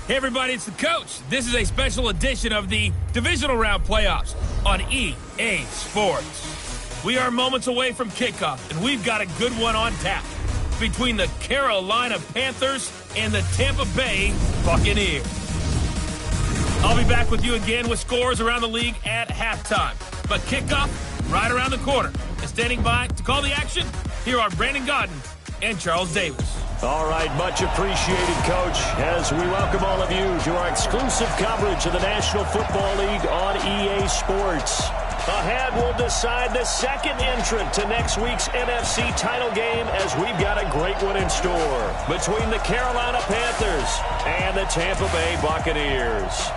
Hey everybody, it's the coach. This is a special edition of the divisional round playoffs on EA Sports. We are moments away from kickoff, and we've got a good one on tap between the Carolina Panthers and the Tampa Bay Buccaneers. I'll be back with you again with scores around the league at halftime. But kickoff right around the corner. And standing by to call the action, here are Brandon Godden and Charles Davis. All right, much appreciated, Coach, as we welcome all of you to our exclusive coverage of the National Football League on EA Sports. Ahead, we'll decide the second entrant to next week's NFC title game as we've got a great one in store between the Carolina Panthers and the Tampa Bay Buccaneers.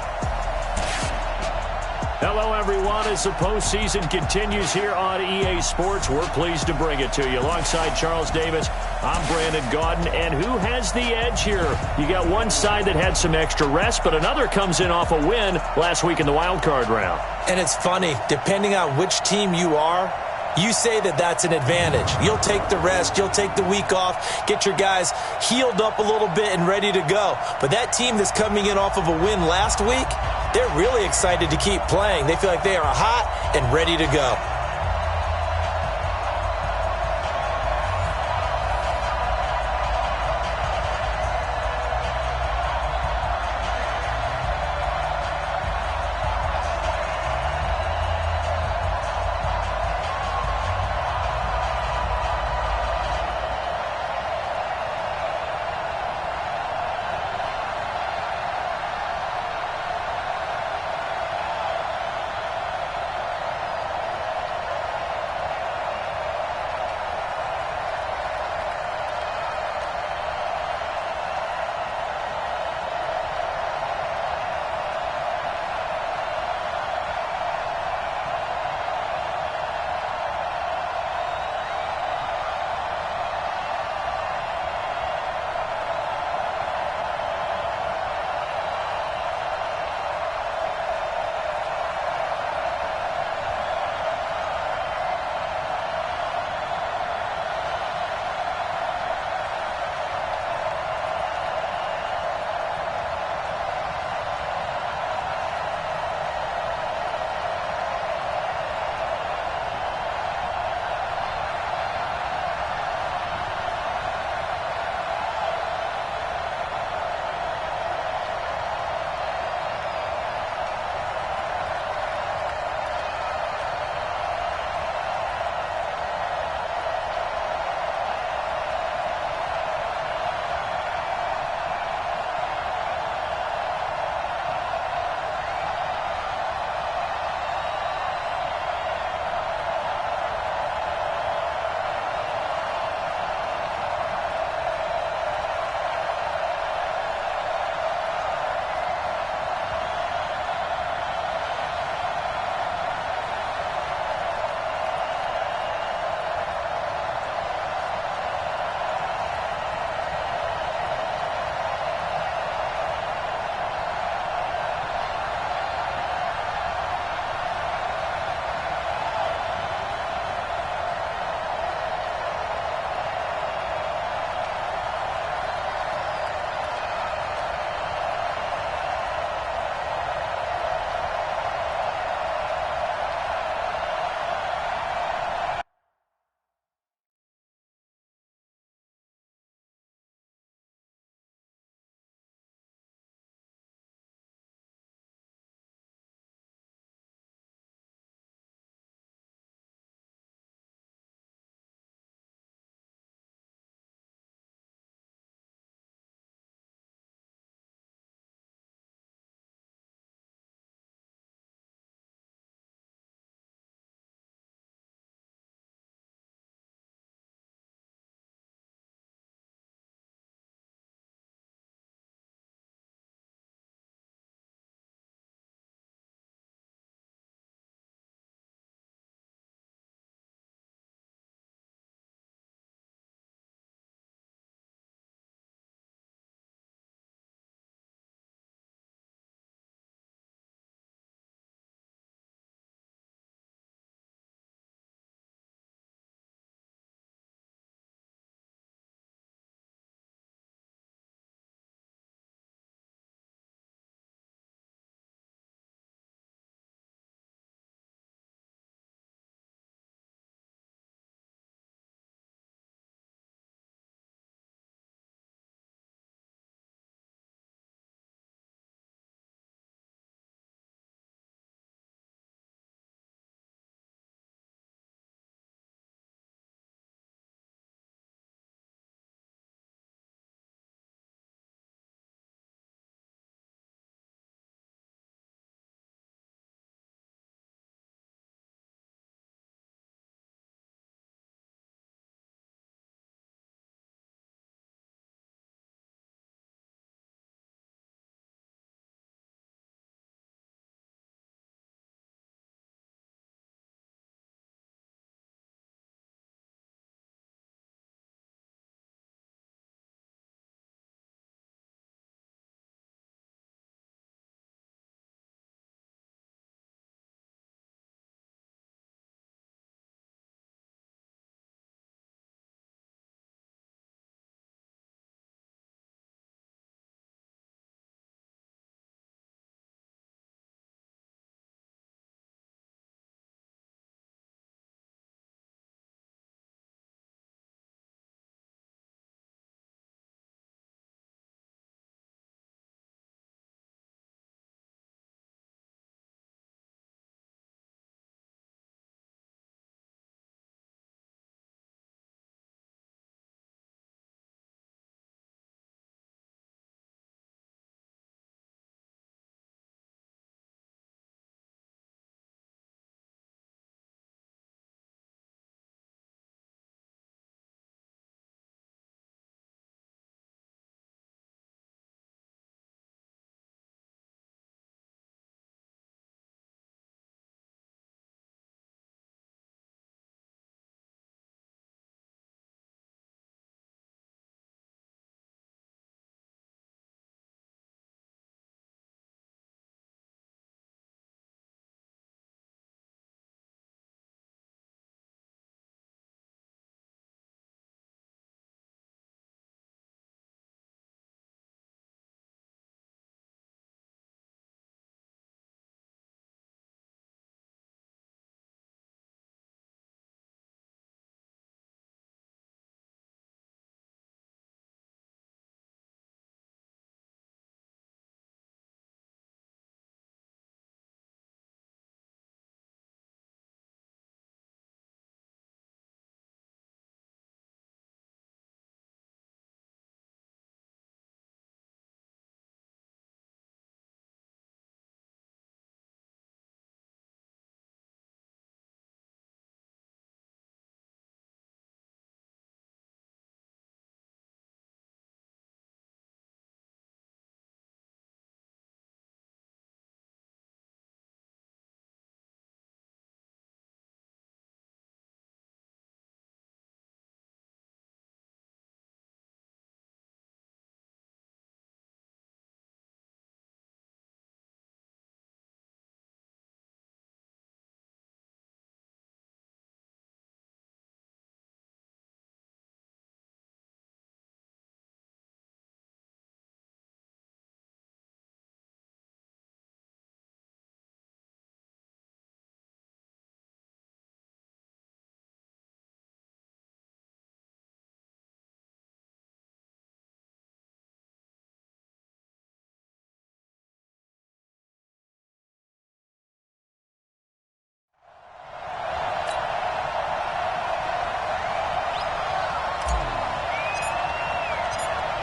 Hello, everyone. As the postseason continues here on EA Sports, we're pleased to bring it to you. Alongside Charles Davis, I'm Brandon Godden. And who has the edge here? You got one side that had some extra rest, but another comes in off a win last week in the wild card round. And it's funny, depending on which team you are, you say that that's an advantage. You'll take the rest, you'll take the week off, get your guys healed up a little bit and ready to go. But that team that's coming in off of a win last week, they're really excited to keep playing. They feel like they are hot and ready to go.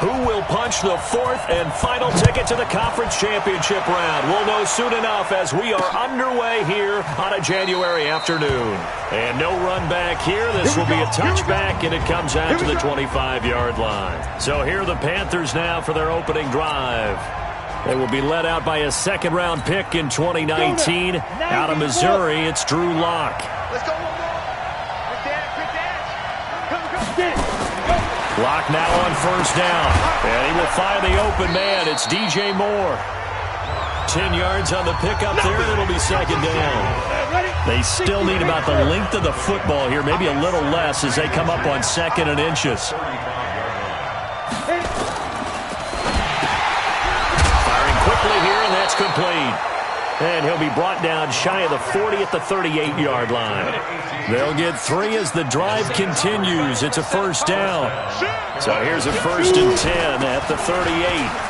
Who will punch the fourth and final ticket to the conference championship round? We'll know soon enough as we are underway here on a January afternoon. And no run back here. This will be a touchback, and it comes out to the 25-yard line. So here are the Panthers now for their opening drive. They will be led out by a second-round pick in 2019. Out of Missouri, it's Drew Lock. Let's go one more. Quick dash. Lock now on first down. And he will find the open man. It's DJ Moore. 10 yards on the pickup there, and it'll be second down. They still need about the length of the football here, maybe a little less as they come up on second and inches. Quickly here, and that's complete. And he'll be brought down shy of the 40 at the 38-yard line. They'll get 3 as the drive continues. It's a first down. So here's a 1st and 10 at the 38.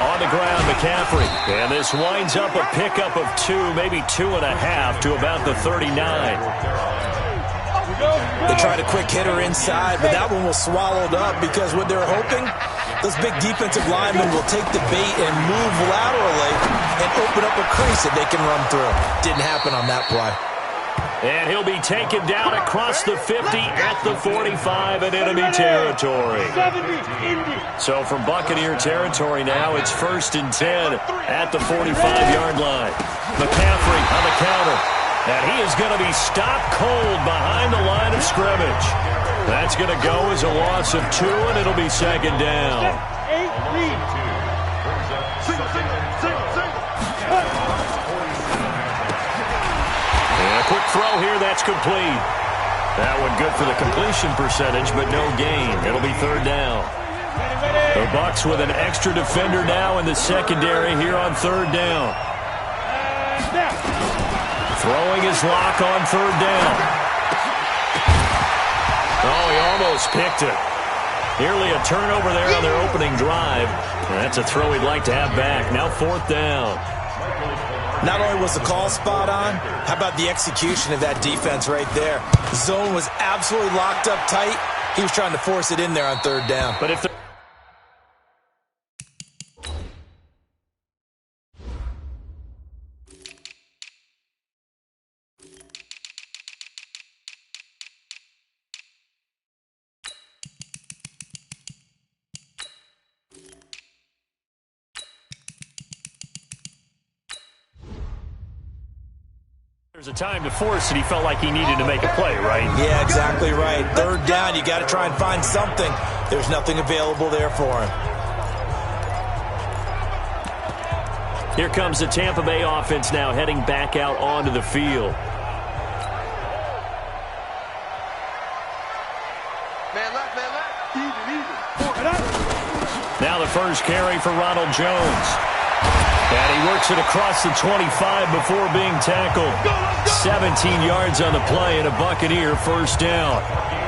On the ground, McCaffrey. And this winds up a pickup of 2, maybe 2.5 to about the 39. They tried a quick hitter inside, but that one was swallowed up because what they're hoping, those big defensive linemen will take the bait and move laterally and open up a crease that they can run through. Didn't happen on that play. And he'll be taken down across the 50 at the 45 in enemy territory. So from Buccaneer territory now, it's 1st and 10 at the 45-yard line. McCaffrey on the counter. And he is going to be stopped cold behind the line of scrimmage. That's going to go as a loss of 2, and it'll be second down. And a quick throw here, that's complete. That one good for the completion percentage, but no gain. It'll be third down. The Bucs with an extra defender now in the secondary here on third down. Throwing his Lock on third down. Oh, he almost picked it. Nearly a turnover there on their opening drive. And that's a throw he'd like to have back. Now 4th down. Not only was the call spot on, how about the execution of that defense right there? The zone was absolutely locked up tight. He was trying to force it in there on third down. But if the there's a time to force it, he felt like he needed to make a play, right? Yeah, exactly right. Third down, you got to try and find something. There's nothing available there for him. Here comes the Tampa Bay offense now heading back out onto the field. Man left. Now the first carry for Ronald Jones. And he works it across the 25 before being tackled. 17 yards on the play and a Buccaneer first down.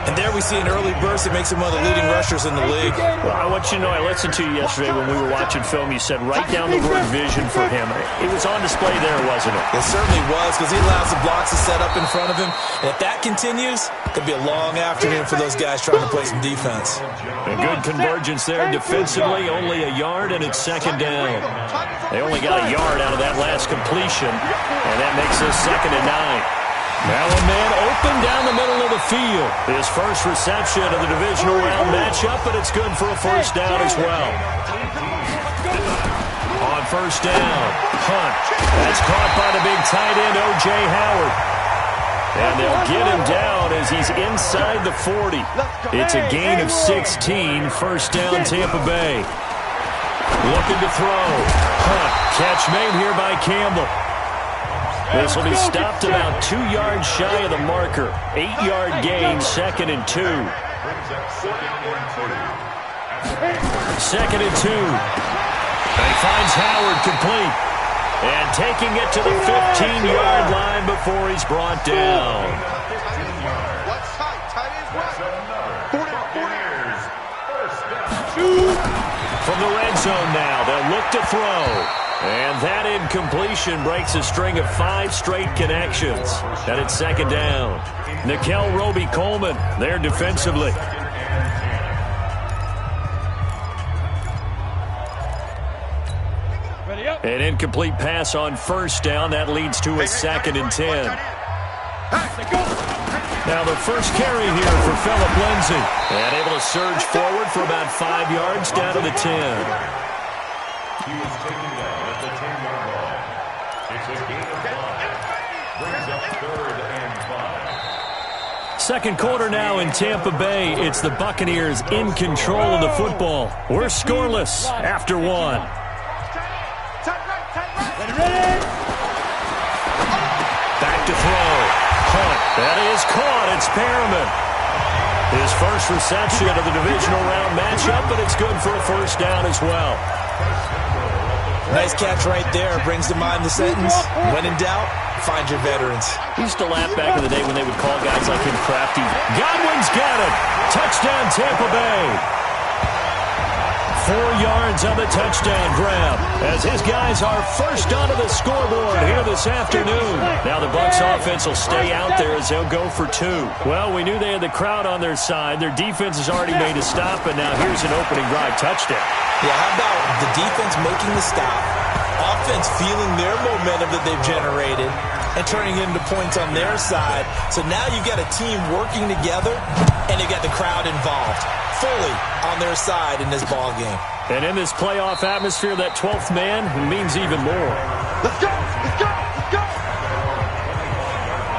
And there we see an early burst that makes him one of the leading rushers in the league. Well, I want you to know, I listened to you yesterday when we were watching film. You said right down the word vision for him. It was on display there, wasn't it? It certainly was, because he allows the blocks to set up in front of him. And if that continues, it'll be a long afternoon for those guys trying to play some defense. A good convergence there defensively, only a yard, and it's second down. They only got a yard out of that last completion, and that makes this 2nd and 9. Now a man open down the middle of the field. His first reception of the divisional round matchup, but it's good for a first down as well. On first down, Hunt. That's caught by the big tight end, O.J. Howard. And they'll get him down as he's inside the 40. It's a gain of 16, first down Tampa Bay. Looking to throw. Hunt, catch made here by Campbell. This will be stopped about 2 yards shy of the marker. 8-yard gain, 2nd and 2. 2nd and 2. And he finds Howard complete. And taking it to the 15-yard line before he's brought down. From the red zone now, they'll look to throw. And that incompletion breaks a string of 5 straight connections. And it's second down. Nickel Roby-Coleman there defensively. An incomplete pass on first down. That leads to a 2nd and 10. Now the first carry here for Phillip Lindsay. And able to surge forward for about 5 yards down to the 10. He was taken down at the 10-yard line. It's a gain of 5. Brings up 3rd and 5. Second quarter now in Tampa Bay. It's the Buccaneers in control of the football. We're scoreless after 1. Back to throw. Hunt. That is caught. It's Perriman. His first reception of the divisional round matchup, but it's good for a first down as well. Nice catch right there. Brings to mind the sentence, when in doubt, find your veterans. We used to laugh back in the day when they would call guys like him crafty. Godwin's got it. Touchdown, Tampa Bay. 4 yards on the touchdown grab as his guys are first onto the scoreboard here this afternoon. Now the Bucs offense will stay out there as they'll go for 2. Well, we knew they had the crowd on their side. Their defense has already made a stop, and now here's an opening drive touchdown. Yeah, how about the defense making the stop, offense feeling their momentum that they've generated, and turning it into points on their side. So now you've got a team working together, and you've got the crowd involved fully on their side in this ball game. And in this playoff atmosphere, that 12th man means even more. Let's go! Let's go! Let's go!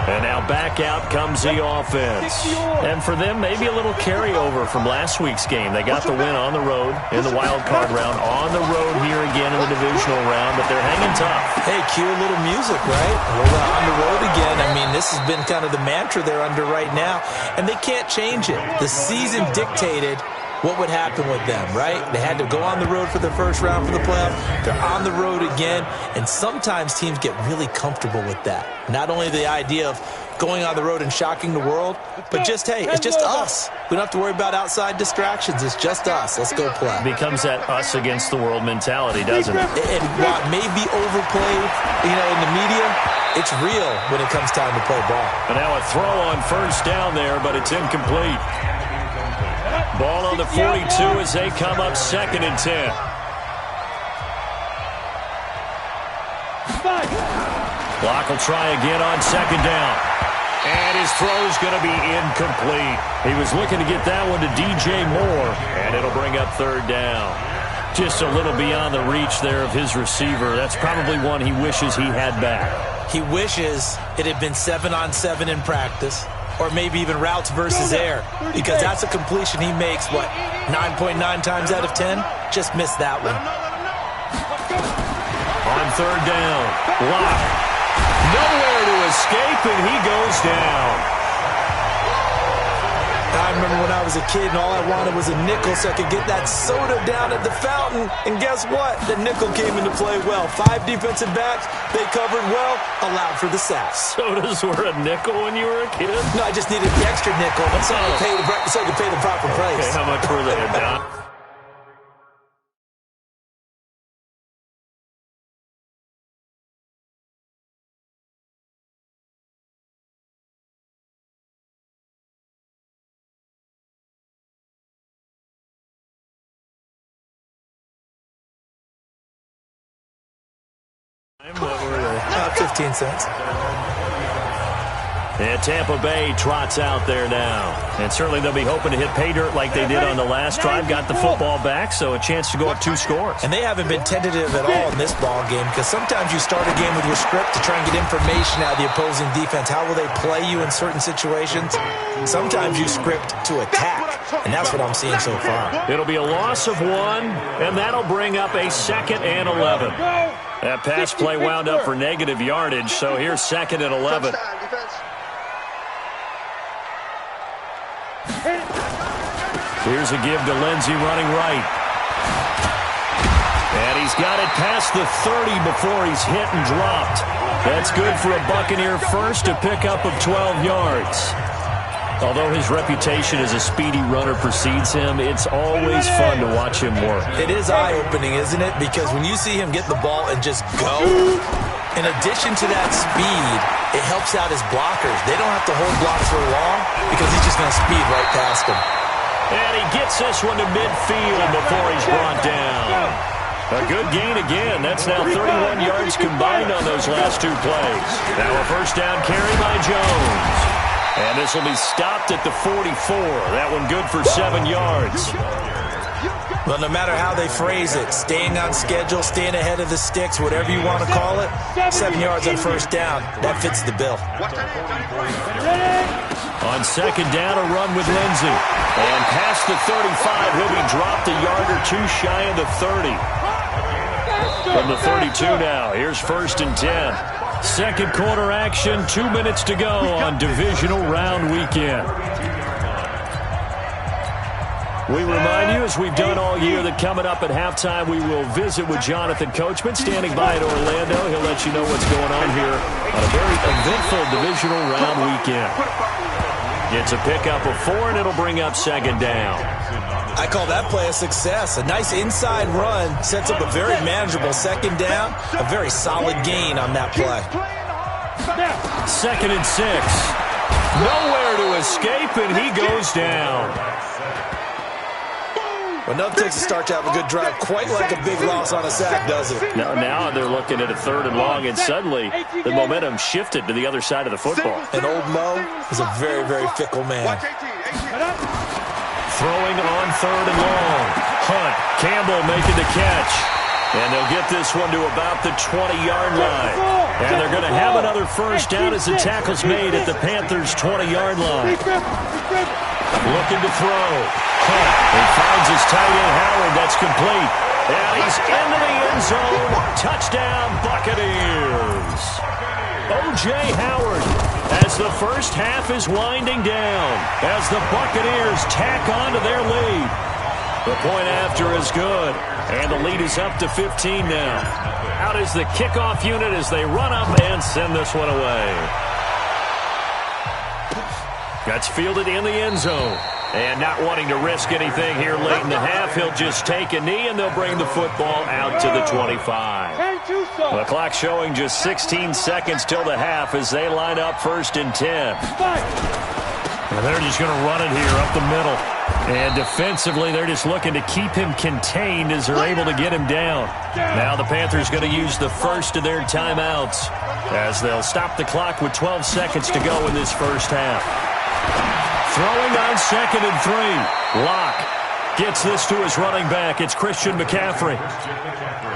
And now back out comes the offense. And for them, maybe a little carryover from last week's game. They got the win on the road in the wild card round, on the road here again in the divisional round, but they're hanging tough. Hey, cue a little music, right? We're on the road again. I mean, this has been kind of the mantra they're under right now, and they can't change it. The season dictated what would happen with them, right? They had to go on the road for the first round for the playoff. They're on the road again, and sometimes teams get really comfortable with that. Not only the idea of going on the road and shocking the world, but just, hey, it's just us. We don't have to worry about outside distractions. It's just us. Let's go play. Becomes that us against the world mentality, doesn't it? And while it may be overplayed, in the media, it's real when it comes time to play ball. And now a throw on first down there, but it's incomplete. Ball on the 42 as they come up 2nd and 10. Block will try again on 2nd down. And his throw's going to be incomplete. He was looking to get that one to DJ Moore, and it'll bring up 3rd down. Just a little beyond the reach there of his receiver. That's probably one he wishes he had back. He wishes it had been 7-on-7 in practice, or maybe even routes versus air, because that's a completion he makes, 9.9 times out of 10? Just missed that one. On 3rd down, Locke. Nowhere to escape, and he goes down. I remember when I was a kid and all I wanted was a nickel so I could get that soda down at the fountain. And guess what? The nickel came into play well. 5 defensive backs, they covered well, allowed for the sack. Sodas were a nickel when you were a kid? No, I just needed the extra nickel so I could pay the proper price. Okay, how much were they, Don? What were they? 15 cents. And Tampa Bay trots out there now. And certainly they'll be hoping to hit pay dirt like they did on the last drive. Got the football back, so a chance to go up 2 scores. And they haven't been tentative at all in this ball game, because sometimes you start a game with your script to try and get information out of the opposing defense. How will they play you in certain situations? Sometimes you script to attack, and that's what I'm seeing so far. It'll be a loss of 1, and that'll bring up a 2nd and 11. That pass play wound up for negative yardage, so here's 2nd and 11. Here's a give to Lindsay running right. And he's got it past the 30 before he's hit and dropped. That's good for a Buccaneer first, to pick up of 12 yards. Although his reputation as a speedy runner precedes him, it's always fun to watch him work. It is eye-opening, isn't it? Because when you see him get the ball and just go, in addition to that speed, it helps out his blockers. They don't have to hold blocks for long because he's just going to speed right past them. And he gets this one to midfield before he's brought down. A good gain again. That's now 31 yards combined on those last 2 plays. Now a first down carry by Jones. And this will be stopped at the 44. That one good for 7 yards. Well, no matter how they phrase it, staying on schedule, staying ahead of the sticks, whatever you want to call it, 7 yards on first down, that fits the bill. On second down, a run with Lindsey. And past the 35, he'll be dropped a yard or 2 shy of the 30. From the 32 now, here's first and 10. Second quarter action, 2 minutes to go on divisional round weekend. We remind you, as we've done all year, that coming up at halftime, we will visit with Jonathan Coachman, standing by in Orlando. He'll let you know what's going on here on a very eventful divisional round weekend. It's a pickup of 4, and it'll bring up second down. I call that play a success. A nice inside run sets up a very manageable second down, a very solid gain on that play. Second and 6. Nowhere to escape, and he goes down. Well, nothing takes a start to have a good drive quite like a big loss on a sack, does it? Now they're looking at a 3rd and long, and suddenly the momentum shifted to the other side of the football. And old Mo is a very, very fickle man. Throwing on 3rd and long. Hunt, Campbell making the catch. And they'll get this one to about the 20-yard line. And they're going to have another first down as the tackle's made at the Panthers' 20-yard line. Looking to throw. Hunt, he finds his tight end Howard. That's complete. And he's into the end zone. Touchdown, Buccaneers. O.J. Howard, as the first half is winding down, as the Buccaneers tack on to their lead. The point after is good, and the lead is up to 15 now. Out is the kickoff unit as they run up and send this one away. That's fielded in the end zone. And not wanting to risk anything here late in the half, he'll just take a knee, and they'll bring the football out to the 25. The clock showing just 16 seconds till the half as they line up first and 10. And they're just going to run it here up the middle. And defensively, they're just looking to keep him contained as they're able to get him down. Now the Panthers going to use the first of their timeouts as they'll stop the clock with 12 seconds to go in this first half. Throwing on second and 3. Locke gets this to his running back. It's Christian McCaffrey.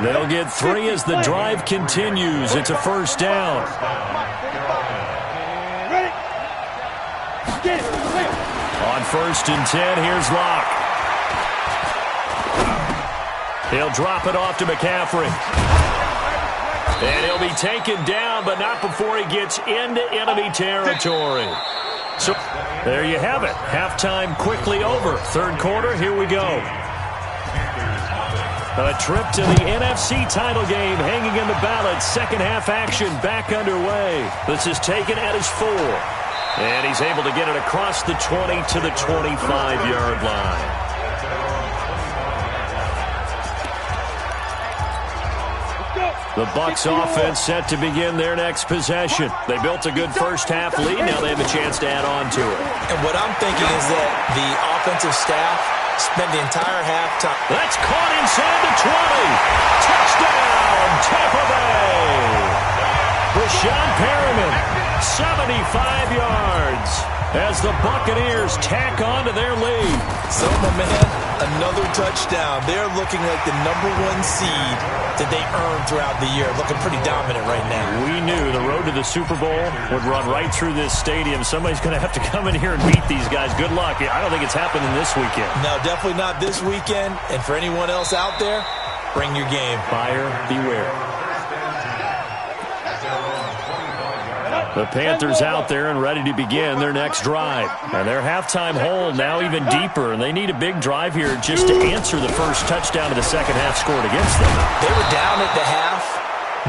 They'll get 3 as the drive continues. It's a first down. On first and 10, here's Locke. He'll drop it off to McCaffrey. And he'll be taken down, but not before he gets into enemy territory. So there you have it. Halftime quickly over. Third quarter, here we go. A trip to the NFC title game hanging in the balance. Second half action back underway. This is taken at his 4. And he's able to get it across the 20 to the 25-yard line. The Bucs offense set to begin their next possession. They built a good first half lead. Now they have a chance to add on to it. And what I'm thinking is that the offensive staff spent the entire halftime. That's caught inside the 20. Touchdown, Tampa Bay. Rashawn Perriman, 75 yards as the Buccaneers tack on to their lead. So, my man, another touchdown. They're looking like the #1 seed that they earned throughout the year. Looking pretty dominant right now. We knew the road to the Super Bowl would run right through this stadium. Somebody's going to have to come in here and beat these guys. Good luck. I don't think it's happening this weekend. No, definitely not this weekend. And for anyone else out there, bring your game. Buyer beware. The Panthers out there and ready to begin their next drive. And their halftime hole now even deeper. And they need a big drive here just to answer the first touchdown of the second half scored against them. They were down at the half.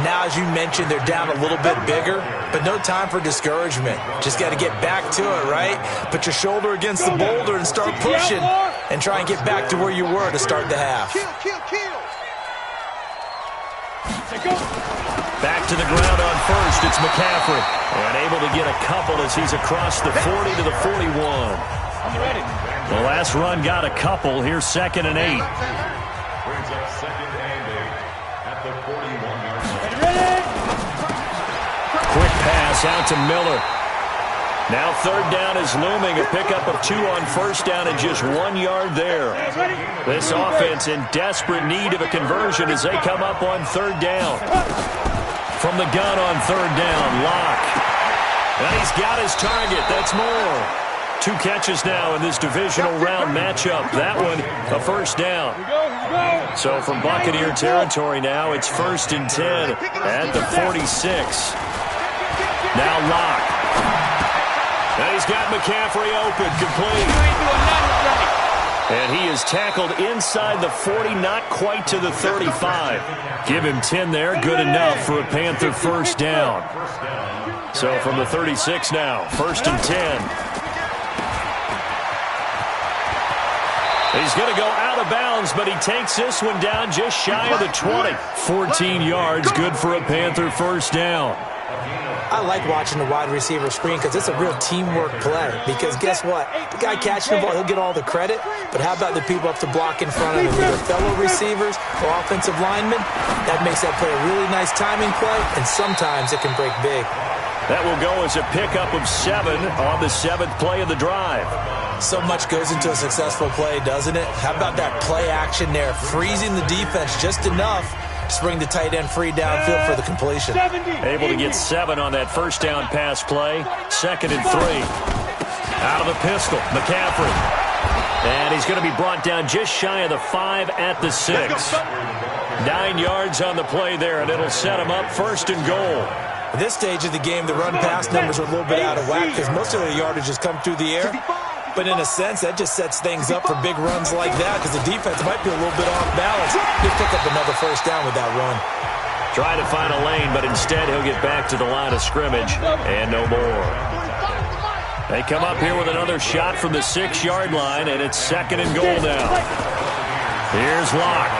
Now, as you mentioned, they're down a little bit bigger. But no time for discouragement. Just got to get back to it, right? Put your shoulder against the boulder and start pushing. And try and get back to where you were to start the half. Back to the ground on first. It's McCaffrey. And able to get a couple as he's across the 40 to the 41. The last run got a couple. Here's second and 8. Brings up second and 8. 41-yard line. Quick pass out to Miller. Now third down is looming. A pickup of 2 on first down and just 1 yard there. This offense in desperate need of a conversion as they come up on third down. From the gun on third down, Locke. And he's got his target. That's more. 2 catches now in this divisional round matchup. That one, a first down. So from Buccaneer territory now, it's 1st and 10 at the 46. Now Locke. And he's got McCaffrey open, complete. And he is tackled inside the 40, not quite to the 35. Give him 10 there, good enough for a Panther first down. So from the 36 now, 1st and 10. He's going to go out of bounds, but he takes this one down just shy of the 20. 14 yards, good for a Panther first down. I like watching the wide receiver screen because it's a real teamwork play. Because guess what? The guy catching the ball, he'll get all the credit. But how about the people up to block in front of him, either fellow receivers or offensive linemen? That makes that play a really nice timing play, and sometimes it can break big. That will go as a pickup of 7 on the 7th play of the drive. So much goes into a successful play, doesn't it? How about that play action there, freezing the defense just enough to bring the tight end free downfield for the completion. Able to get 7 on that first down pass play. 2nd and 3. Out of the pistol, McCaffrey. And he's going to be brought down just shy of the 5 at the 6. 9 yards on the play there, and it'll set him up 1st and goal. At this stage of the game, the run-pass numbers are a little bit out of whack because most of the yardage has come through the air. But in a sense, that just sets things up for big runs like that because the defense might be a little bit off balance. He'll pick up another first down with that run. Trying to find a lane, but instead he'll get back to the line of scrimmage and no more. They come up here with another shot from the 6-yard line, and it's 2nd and goal now. Here's Locke.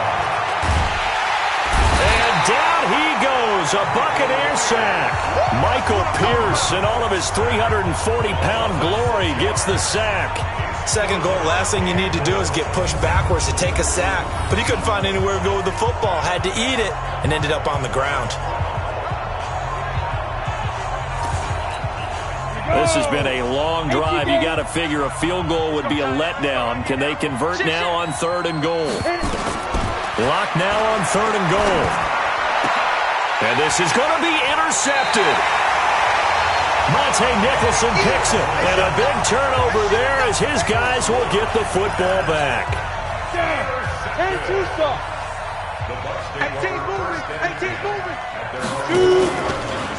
And down he goes, a Buccaneer sack. Michael Pierce, in all of his 340-pound glory, gets the sack. 2nd goal, last thing you need to do is get pushed backwards to take a sack. But he couldn't find anywhere to go with the football, had to eat it, and ended up on the ground. This has been a long drive. You got to figure a field goal would be a letdown. Can they convert now on 3rd and goal? Locke now on 3rd and goal. And this is going to be intercepted. Monte Nicholson picks it. And a big turnover there as his guys will get the football back.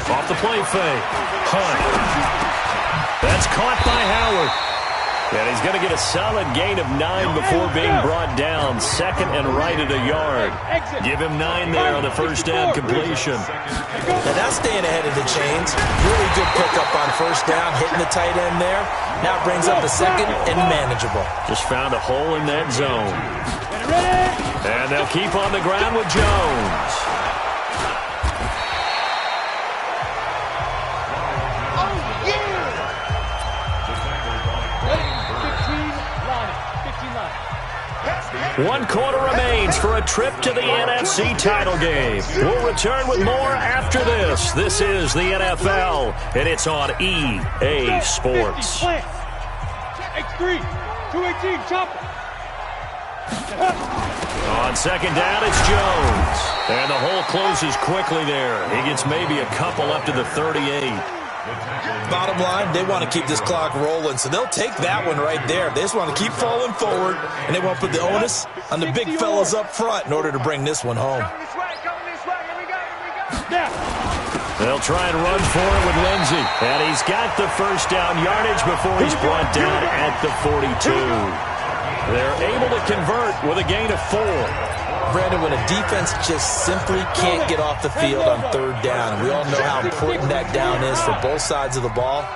Off the play fake. Hunt. That's caught by Howard. And he's going to get a solid gain of 9 before being brought down. 2nd and right at a yard. Give him 9 there on the first down completion. Now that's staying ahead of the chains. Really good pickup on first down, hitting the tight end there. Now brings up the 2nd and manageable. Just found a hole in that zone. And they'll keep on the ground with Jones. One quarter remains for a trip to the NFC title game. We'll return with more after this. This is the NFL, and it's on EA Sports. X3, 218, chopper. On 2nd down, it's Jones. And the hole closes quickly there. He gets maybe a couple up to the 38. Bottom line, they want to keep this clock rolling, so they'll take that one right there. They just want to keep falling forward, and they want to put the onus on the big fellas up front in order to bring this one home. They'll try and run for it with Lindsey. And he's got the first down yardage before he's brought down at the 42. They're able to convert with a gain of 4. Brandon, when a defense just simply can't get off the field on 3rd down, and we all know how important that down is for both sides of the ball,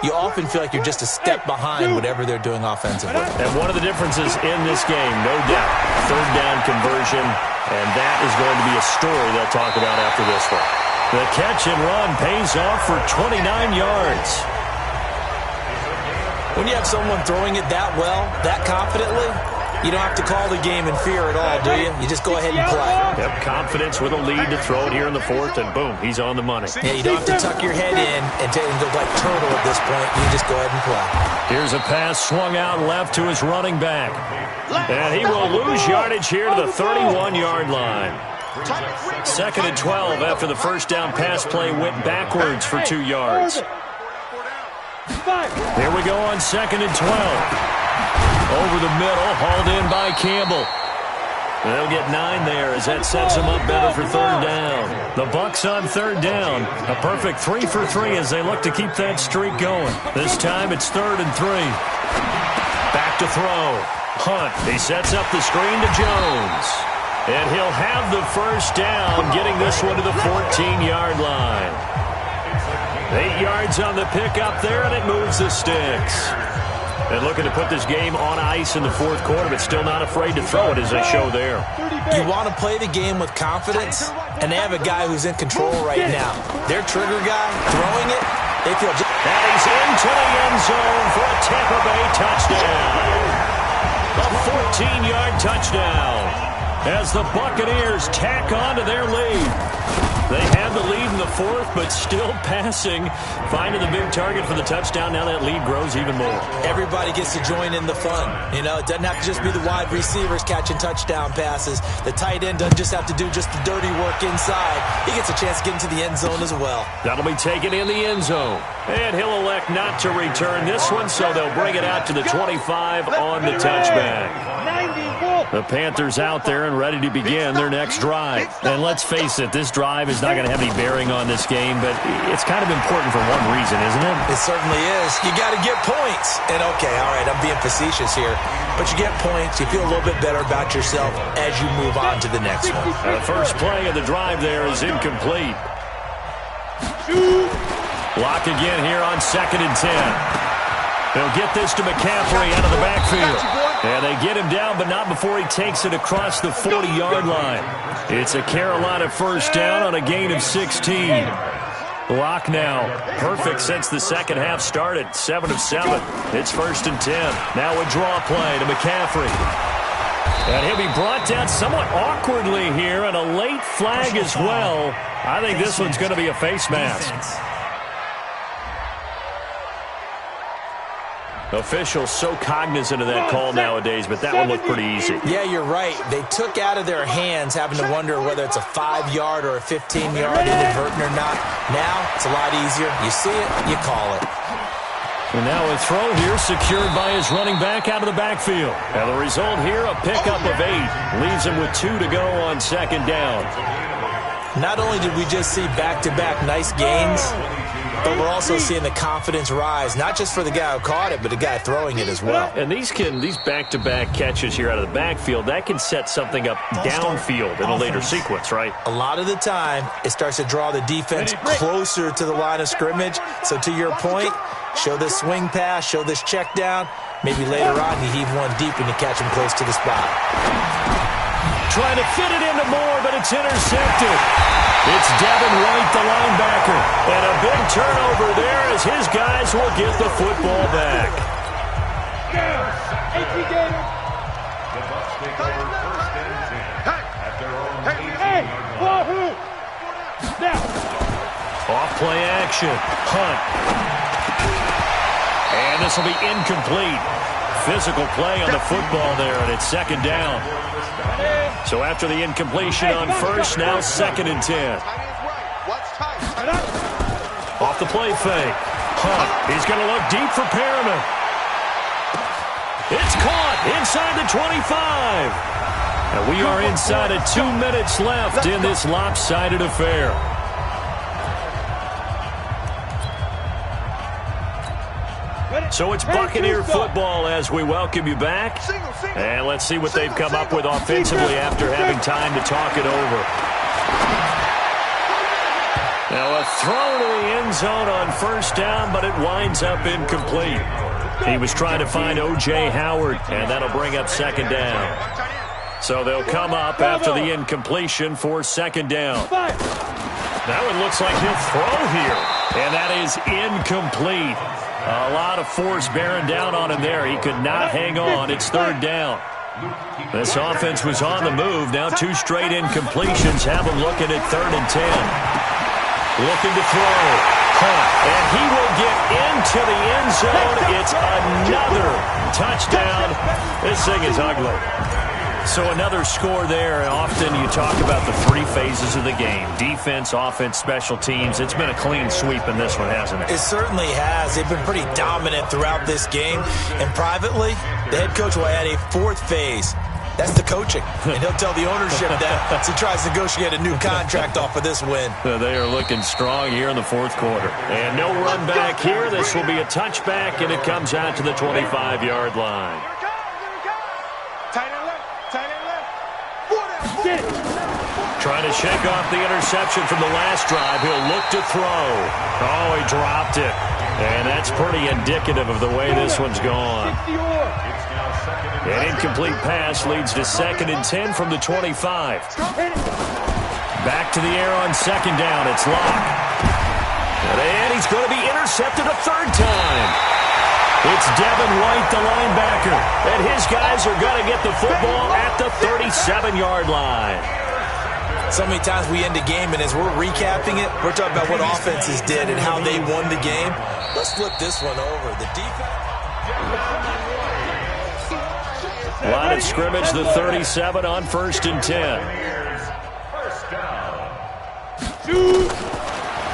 you often feel like you're just a step behind whatever they're doing offensively. And one of the differences in this game, no doubt, 3rd down conversion, and that is going to be a story they'll talk about after this one. The catch and run pays off for 29 yards. When you have someone throwing it that well, that confidently, You don't have to call the game in fear at all, do you? You just go ahead and play. Yep, confidence with a lead to throw it here in the fourth, and boom, he's on the money. Yeah, you don't have to tuck your head in and go like turtle at this point. You just go ahead and play. Here's a pass swung out left to his running back. And he will lose yardage here to the 31-yard line. 2nd and 12 after the first down pass play went backwards for 2 yards. Here we go on 2nd and 12. Over the middle, hauled in by Campbell. They'll get 9 there as that sets them up better for 3rd down. The Bucks on 3rd down. A perfect 3 for 3 as they look to keep that streak going. This time it's 3rd and 3. Back to throw. Hunt. He sets up the screen to Jones. And he'll have the first down, getting this one to the 14-yard line. 8 yards on the pickup there, and it moves the sticks. And looking to put this game on ice in the 4th quarter, but still not afraid to throw it as they show there. You want to play the game with confidence, and they have a guy who's in control right now. Their trigger guy, throwing it, they feel just... And he's into the end zone for a Tampa Bay touchdown. A 14-yard touchdown as the Buccaneers tack on to their lead. They have the lead in the 4th, but still passing, finding the big target for the touchdown. Now that lead grows even more. Everybody gets to join in the fun. You know, it doesn't have to just be the wide receivers catching touchdown passes. The tight end doesn't just have to do just the dirty work inside. He gets a chance to get into the end zone as well. That'll be taken in the end zone. And he'll elect not to return this one, so they'll bring it out to the 25 on the touchback. The Panthers out there and ready to begin their next drive. And let's face it, this drive is not going to have any bearing on this game, but it's kind of important for one reason, isn't it? It certainly is. You got to get points. And okay, all right, I'm being facetious here, but you get points, you feel a little bit better about yourself as you move on to the next one. The first play of the drive there is incomplete. Lock again here on 2nd and 10. They'll get this to McCaffrey out of the backfield. And they get him down, but not before he takes it across the 40-yard line. It's a Carolina first down on a gain of 16. Lock now, perfect since the second half started, 7 of 7. It's 1st and 10. Now a draw play to McCaffrey. And he'll be brought down somewhat awkwardly here, and a late flag as well. I think this one's going to be a face mask. Officials so cognizant of that call nowadays, but that one looked pretty easy. Yeah, you're right. They took out of their hands having to wonder whether it's a 5-yard or a 15-yard inadvertent or not. Now, it's a lot easier. You see it, you call it. And now a throw here secured by his running back out of the backfield. And the result here, a pickup of 8. Leaves him with 2 to go on 2nd down. Not only did we just see back-to-back nice gains, but we're also seeing the confidence rise, not just for the guy who caught it, but the guy throwing it as well. And these back-to-back catches here out of the backfield, that can set something up downfield in a later sequence, right? A lot of the time, it starts to draw the defense closer to the line of scrimmage. So to your point, show this swing pass, show this check down. Maybe later on you heave one deep and you catch him close to the spot. Trying to fit it into Moore, but it's intercepted. It's Devin White, the linebacker. And a big turnover there as his guys will get the football back. The Bucks take over 1st and 10 at their own 18-yard line. Off play action. Hunt. And this will be incomplete. Physical play on the football there, and it's 2nd down. So after the incompletion on 1st, now 2nd and 10. Off the play fake. Hunt. He's going to look deep for Perriman. It's caught inside the 25. And we are inside of 2 minutes left in this lopsided affair. So it's Buccaneer football as we welcome you back. And let's see what they've come up with offensively after having time to talk it over. Now a throw to the end zone on 1st down, but it winds up incomplete. He was trying to find O.J. Howard, and that'll bring up 2nd down. So they'll come up after the incompletion for 2nd down. That one looks like he'll throw here, and that is incomplete. A lot of force bearing down on him there. He could not hang on. It's 3rd down. This offense was on the move. Now 2 straight incompletions have them looking at 3rd and 10. Looking to throw. And he will get into the end zone. It's another touchdown. This thing is ugly. So another score there. And often you talk about the 3 phases of the game. Defense, offense, special teams. It's been a clean sweep in this one, hasn't it? It certainly has. They've been pretty dominant throughout this game. And privately, the head coach will add a 4th phase. That's the coaching. And he'll tell the ownership that as he tries to negotiate a new contract off of this win. They are looking strong here in the 4th quarter. And no run back here. This will be a touchback, and it comes out to the 25-yard line. Trying to shake off the interception from the last drive. He'll look to throw. Oh, he dropped it. And that's pretty indicative of the way this one's gone. An incomplete pass leads to 2nd and 10 from the 25. Back to the air on 2nd down. It's Locke. And he's going to be intercepted a 3rd time. It's Devin White, the linebacker. And his guys are going to get the football at the 37-yard line. So many times we end a game, and as we're recapping it, we're talking about what offenses did and how they won the game. Let's flip this one over. The defense. Line of scrimmage, the 37 on 1st and 10.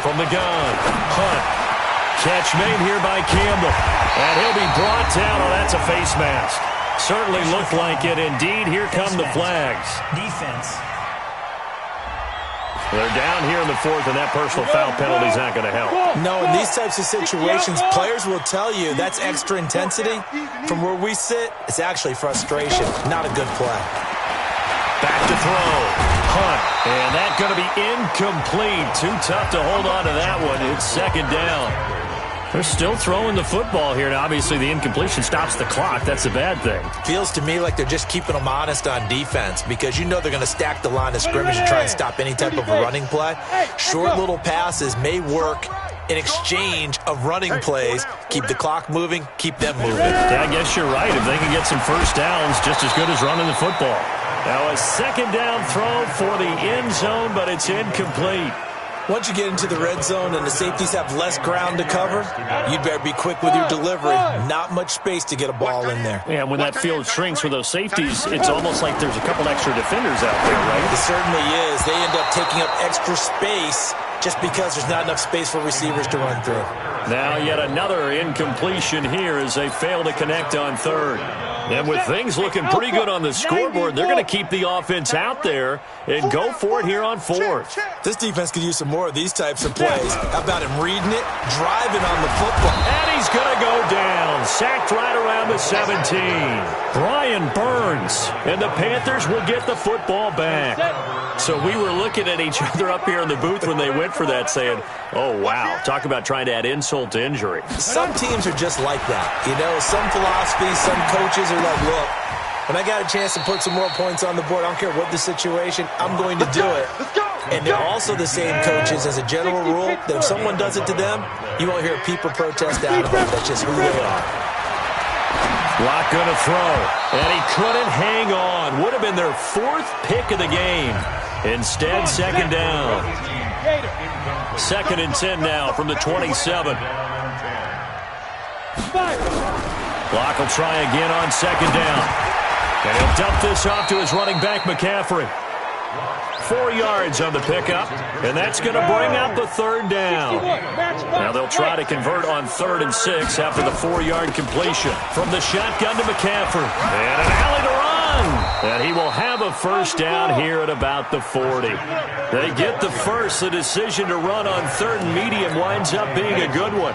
From the gun, Hunt. Catch made here by Campbell. And he'll be brought down. Oh, that's a face mask. Certainly looked like it. Indeed, here come the flags. Defense. They're down here in the 4th, and that personal foul penalty is not going to help. No, in these types of situations, players will tell you that's extra intensity. From where we sit, it's actually frustration. Not a good play. Back to throw. Hunt. And that's going to be incomplete. Too tough to hold on to that one. It's 2nd down. They're still throwing the football here. Now, obviously, the incompletion stops the clock. That's a bad thing. Feels to me like they're just keeping them honest on defense because you know they're going to stack the line of scrimmage and try and stop any type of a running play. Short little passes may work in exchange of running plays. Keep the clock moving, keep them moving. Yeah, I guess you're right. If they can get some first downs, just as good as running the football. Now, a 2nd down throw for the end zone, but it's incomplete. Once you get into the red zone and the safeties have less ground to cover, you'd better be quick with your delivery. Not much space to get a ball in there. Yeah, when that field shrinks with those safeties, it's almost like there's a couple extra defenders out there, right? It certainly is. They end up taking up extra space just because there's not enough space for receivers to run through. Now yet another incompletion here as they fail to connect on 3rd. And with things looking pretty good on the scoreboard, they're going to keep the offense out there and go for it here on 4th. This defense could use some more of these types of plays. How about him reading it, driving on the football? And he's going to go down. Sacked right around the 17. Brian Burns. And the Panthers will get the football back. So we were looking at each other up here in the booth when they went for that saying, oh, wow, talk about trying to add insult to injury. Some teams are just like that. You know, some philosophies, some coaches are like, look, when I got a chance to put some more points on the board, I don't care what the situation, I'm going to do it. And they're also the same coaches as a general rule that if someone does it to them, you won't hear a peep or protest out of them. That's just who they are. Locke going to throw, and he couldn't hang on. Would have been their 4th pick of the game. Instead, 2nd down. 2nd and 10 now from the 27. Locke will try again on 2nd down. And he'll dump this off to his running back, McCaffrey. 4 yards on the pickup, and that's going to bring up the 3rd down. Now they'll try to convert on 3rd and 6 after the 4-yard completion. From the shotgun to McCaffrey. And an alley to run. And he will have a first down here at about the 40. They get the first. The decision to run on 3rd and medium winds up being a good one.